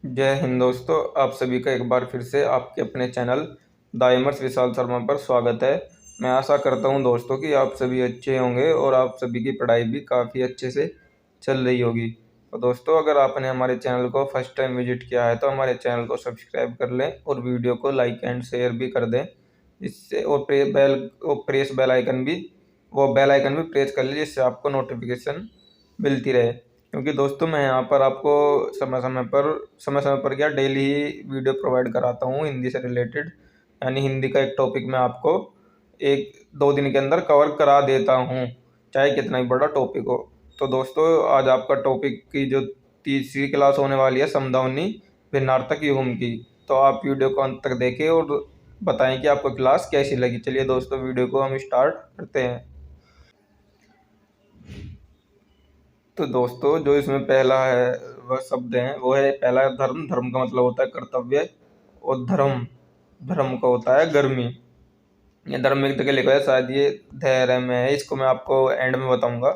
जय हिंद दोस्तों, आप सभी का एक बार फिर से आपके अपने चैनल दाइमर्स विशाल शर्मा पर स्वागत है। मैं आशा करता हूं दोस्तों कि आप सभी अच्छे होंगे और आप सभी की पढ़ाई भी काफ़ी अच्छे से चल रही होगी। तो दोस्तों, अगर आपने हमारे चैनल को फर्स्ट टाइम विजिट किया है तो हमारे चैनल को सब्सक्राइब कर लें और वीडियो को लाइक एंड शेयर भी कर दें। इससे और प्रेस बेल आइकन भी प्रेस कर लीजिए, जिससे आपको नोटिफिकेशन मिलती रहे। क्योंकि दोस्तों, मैं यहाँ पर आपको समय समय पर क्या डेली ही वीडियो प्रोवाइड कराता हूँ हिंदी से रिलेटेड। यानी हिंदी का एक टॉपिक मैं आपको 1-2 दिन के अंदर कवर करा देता हूँ, चाहे कितना ही बड़ा टॉपिक हो। तो दोस्तों, आज आपका टॉपिक की जो तीसरी क्लास होने वाली है, समध्वनि भिन्नार्थक युग्म की। तो आप वीडियो को अंत तक देखें और बताएं कि आपको क्लास कैसी लगी। चलिए दोस्तों, वीडियो को हम स्टार्ट करते हैं। तो दोस्तों, जो इसमें पहला है वह शब्द है, वो है पहला धर्म। धर्म का मतलब होता है कर्तव्य, और धर्म धर्म का होता है गर्मी। ये धर्म एक जगह लिखा है, शायद ये धैर्य में है, इसको मैं आपको एंड में बताऊंगा।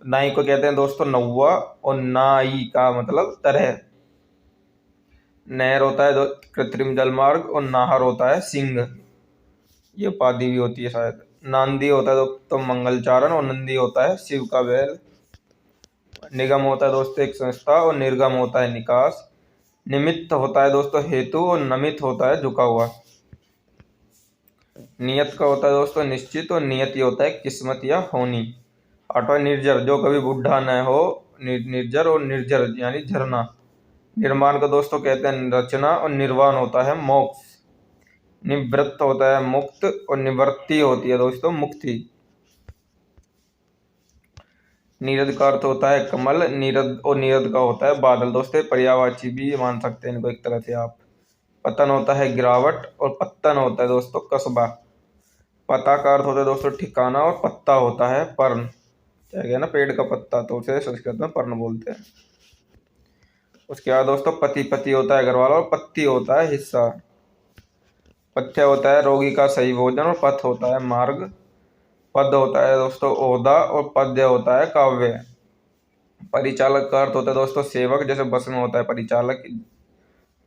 नाई को कहते हैं दोस्तों नौवा, और नाई का मतलब तरह। नहर होता है कृत्रिम जल मार्ग, और नाहर होता है सिंह। ये उपाधि भी होती है शायद। नांदी होता है दोस्तों मंगल चारण, और नंदी होता है शिव का बैल। निगम होता है दोस्तों एक संस्था, और निर्गम होता है निकास। निमित्त होता है दोस्तों हेतु, और नमित होता है झुका हुआ। नियत का होता है दोस्तों निश्चित, और नियति होता है किस्मत या होनी। आठवां निर्जर, जो कभी बूढ़ा न हो, निर्जर। और निर्जर यानी झरना। निर्माण को दोस्तों कहते हैं रचना, और निर्वाण होता है मोक्ष। निवृत्त होता है मुक्त, और निवृत्ति होती है दोस्तों मुक्ति। नीरद का अर्थ होता है कमल, नीरद। और नीरद का होता है बादल। दोस्तों, पर्यायवाची भी मान सकते हैं इनको एक तरह से आप। पतन होता है गिरावट, और पत्तन होता है दोस्तों कस्बा। पता का अर्थ होता है दोस्तों ठिकाना, और पत्ता होता है पर्ण। क्या गया ना, पेड़ का पत्ता, तो उसे संस्कृत में पर्ण बोलते हैं। उसके बाद दोस्तों पति, पति होता है घर वाला, और पत्ती होता है हिस्सा। पथ्य होता है रोगी का सही भोजन, और पथ होता है मार्ग। पद होता है दोस्तों ओहदा, और पद्य होता है काव्य। परिचालक का अर्थ होता है दोस्तों सेवक, जैसे बस में होता है परिचालक।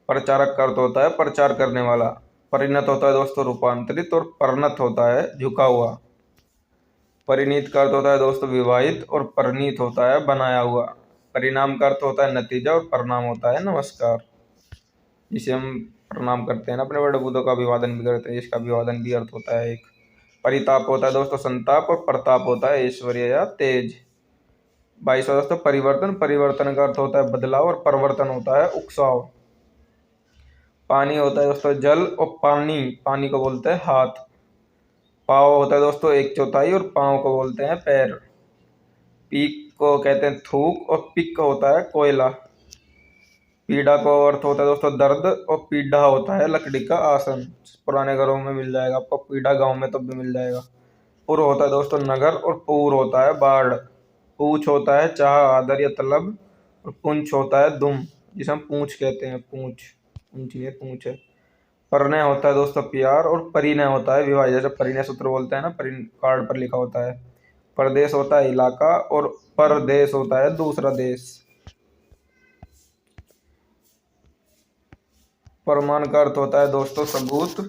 प्रचारक का अर्थ होता है प्रचार करने वाला। परिणत होता है दोस्तों रूपांतरित, और परिणत होता है झुका हुआ। परिणीत का अर्थ होता है दोस्तों विवाहित, और परिणीत होता है बनाया हुआ। परिणाम का अर्थ होता है नतीजा, और परिणाम होता है नमस्कार, जिसे हम प्रणाम करते हैं ना अपने बड़े बुजुर्गों का अभिवादन भी करते हैं, इसका अभिवादन भी अर्थ होता है एक। परिताप होता है दोस्तों संताप, और प्रताप होता है ऐश्वर्य या तेज। 22वां दोस्तों परिवर्तन। परिवर्तन का अर्थ होता है बदलाव, और परिवर्तन होता है उकसाव। पानी होता है दोस्तों जल, और पानी पानी को बोलते हैं हाथ। पाव होता है दोस्तों 1/4, और पाँव को बोलते हैं पैर। पीक को कहते हैं थूक, और पिक होता है कोयला। पीड़ा को अर्थ होता है दोस्तों दर्द, और पीढ़ा होता है लकड़ी का आसन। पुराने घरों में मिल जाएगा आपको पीढ़ा, गांव में तब भी मिल जाएगा। पुर होता है दोस्तों नगर, और पूर होता है बाढ़। पूछ होता है चाह आदर या तलब, और पुंछ होता है दुम, जिसे हम पूंछ कहते हैं। पूंछ पूंछ ये पूंछ है। परिणय होता है दोस्तों प्यार, और परिणय होता है विवाह, जैसे परिणय सूत्र बोलते हैं ना, कार्ड पर लिखा होता है। प्रदेश होता है इलाका, और परदेश होता है दूसरा देश। प्रमाण का अर्थ होता है दोस्तों सबूत,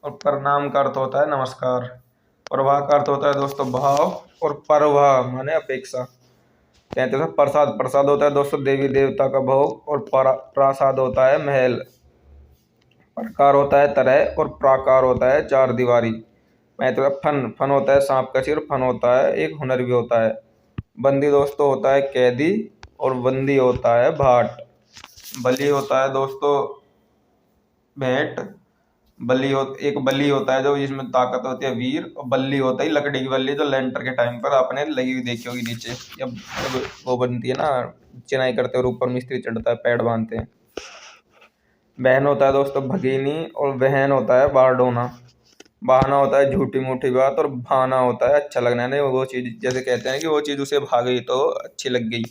और प्रणाम का अर्थ होता है नमस्कार। प्रवाह का अर्थ होता है दोस्तों भाव, और परवाह माने अपेक्षा। कहते हैं प्रसाद। प्रसाद होता है दोस्तों देवी देवता का भोग, और प्रासाद होता है महल। प्रकार होता है तरह, और प्राकार होता है चार दीवारी। मतलब फन। फन होता है सांप का सिर, फन होता है एक हुनर भी होता है। बंदी दोस्तों होता है कैदी, और बंदी होता है भाट। बली होता है दोस्तों भेंट। एक बली होता है जो जिसमें ताकत होती है वीर, और बल्ली होता है लकड़ी की बल्ली, जो लेंटर के टाइम पर आपने लगी हुई देखी होगी नीचे, जब जब वो बनती है ना, चिनाई करते हैं और ऊपर मिस्त्री चढ़ता है, पैड बांधते हैं। बहन होता है दोस्तों भगीनी, और बहन होता है बारडोना। बहाना होता है झूठी मूठी बात, और भाना होता है अच्छा लगना। नहीं, वो चीज जैसे कहते हैं कि वो चीज उसे भा गई तो अच्छी लग गई।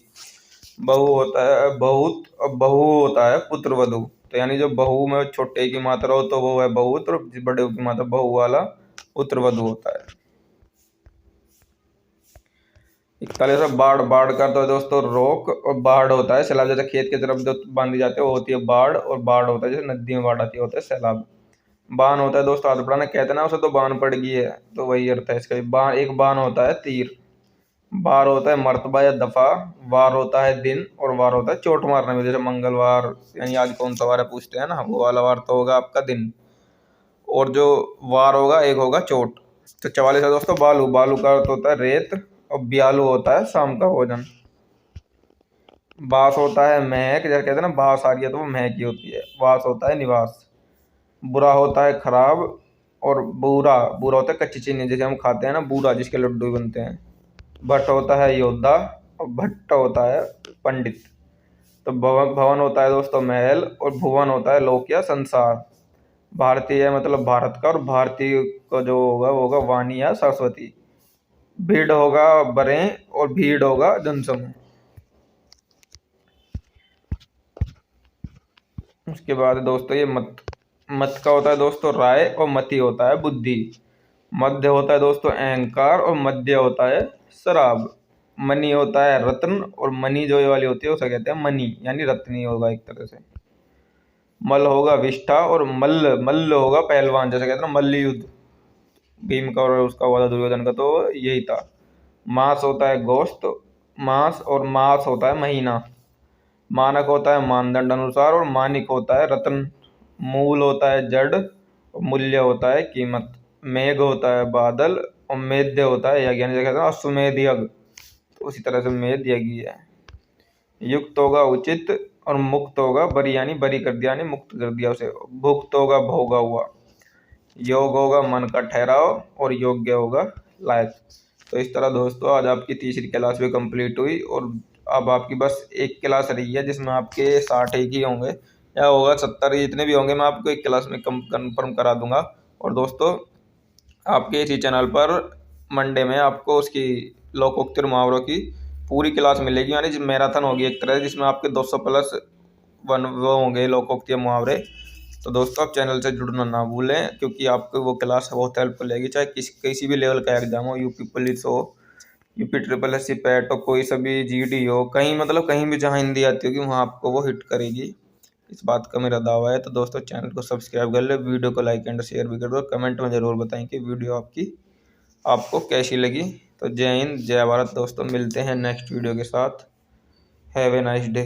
बहू होता है बहुत, और बहू होता है पुत्र वधू। तो यानी जो बहू में छोटे की मात्रा हो तो वो है बहुत, और बड़े की मात्रा बहू वाला पुत्र वधू होता है। 41 है बाढ़। बाढ़ का तो दोस्तों रोक, और बाढ़ होता है सैलाब। जैसे खेत की तरफ जो बांधी जाती है वो होती है बाढ़, और बाढ़ होता है जैसे नदी में बाढ़ आती है होता है सैलाब। बान होता है दोस्तों हाथ बढ़ाना, कहते हैं ना उसे तो बान पड़ गई है, तो वही अर्थ है इसका। बान, एक बान होता है तीर। बार होता है मर्तबा या दफा। वार होता है दिन, और वार होता है चोट मारने में, जैसे मंगलवार यानी आज कौन सा वार है पूछते हैं ना, वो वाला वार तो होगा आपका दिन। और जो वार होगा एक होगा चोट। तो 44 है दोस्तों बालू। बालू का अर्थ होता है रेत, और ब्यालू होता है शाम का भोजन। बास होता है महक, जैसे कहते हैं ना बास आ रही है तो वो महक ही होती है। वास होता है निवास। बुरा होता है खराब, और बुरा, बुरा होता है कच्ची चीनी, जैसे हम खाते हैं ना बूरा, जिसके लड्डू बनते हैं। भट्ट होता है योद्धा, और भट्ट होता है पंडित। तो भवन, भवन होता है दोस्तों महल, और भुवन होता है लोक या संसार। भारतीय मतलब भारत का, और भारतीय का जो होगा वो होगा वाणी या सरस्वती। भीड़ होगा बरें, और भीड़ होगा जनसमूह। उसके बाद दोस्तों ये मत। मत का होता है दोस्तों राय, और मति होता है बुद्धि। मध्य होता है दोस्तों अहंकार, और मध्य होता है शराब। मनी होता है रत्न, और मनी जो ये वाली होती है उसे कहते हैं मनी, यानी रत्नी होगा एक तरह से। मल होगा विष्ठा, और मल्ल, मल्ल होगा पहलवान, जैसे कहते हैं ना मल्ल युद्ध, भीम का और उसका हुआ था दुर्योधन का, तो यही था। मास होता है गोश्त, मास, और मास होता है महीना। मानक होता है मानदंड अनुसार, और मानिक होता है रत्न। मूल होता है जड़, और मूल्य होता है कीमत। मेघ होता है बादल, और मेद्य होता है यज्ञ, यानी जैसे कहते हैं ना अश्वमेध यज्ञ, तो उसी तरह से मेद यज्ञ है। युक्त होगा उचित, और मुक्त होगा बरी, यानी बरी कर दिया, यानी मुक्त कर दिया उसे। भुक्त होगा भोगा हुआ। योग होगा मन का ठहराव, और योग्य होगा लायक। तो इस तरह दोस्तों आज आपकी तीसरी क्लास भी कंप्लीट हुई, और अब आपकी बस एक क्लास रही है जिसमें आपके 60 एक ही होंगे, या होगा 70, जितने भी होंगे मैं आपको एक क्लास में कम कन्फर्म करा दूंगा। और दोस्तों आपके इसी चैनल पर मंडे में आपको उसकी लोकोक्ति और मुहावरों की पूरी क्लास मिलेगी, यानी मैराथन होगी एक तरह से, जिसमें आपके 200 प्लस वन वो होंगे लोकोक्ति और मुहावरे। तो दोस्तों आप चैनल से जुड़ना ना भूलें, क्योंकि आपको वो क्लास बहुत हेल्प करेगी, चाहे किसी भी लेवल का एग्जाम हो, यूपी पुलिस हो, UP triple S C PET हो, कोई सभी जीडी हो, कहीं मतलब कहीं भी जहाँ हिंदी आती होगी वहाँ आपको वो हिट करेगी, इस बात का मेरा दावा है। तो दोस्तों चैनल को सब्सक्राइब कर ले, वीडियो को लाइक एंड शेयर भी कर दो, कमेंट में ज़रूर बताएं कि वीडियो आपको कैसी लगी। तो जय हिंद जय भारत दोस्तों, मिलते हैं नेक्स्ट वीडियो के साथ। Have a nice day.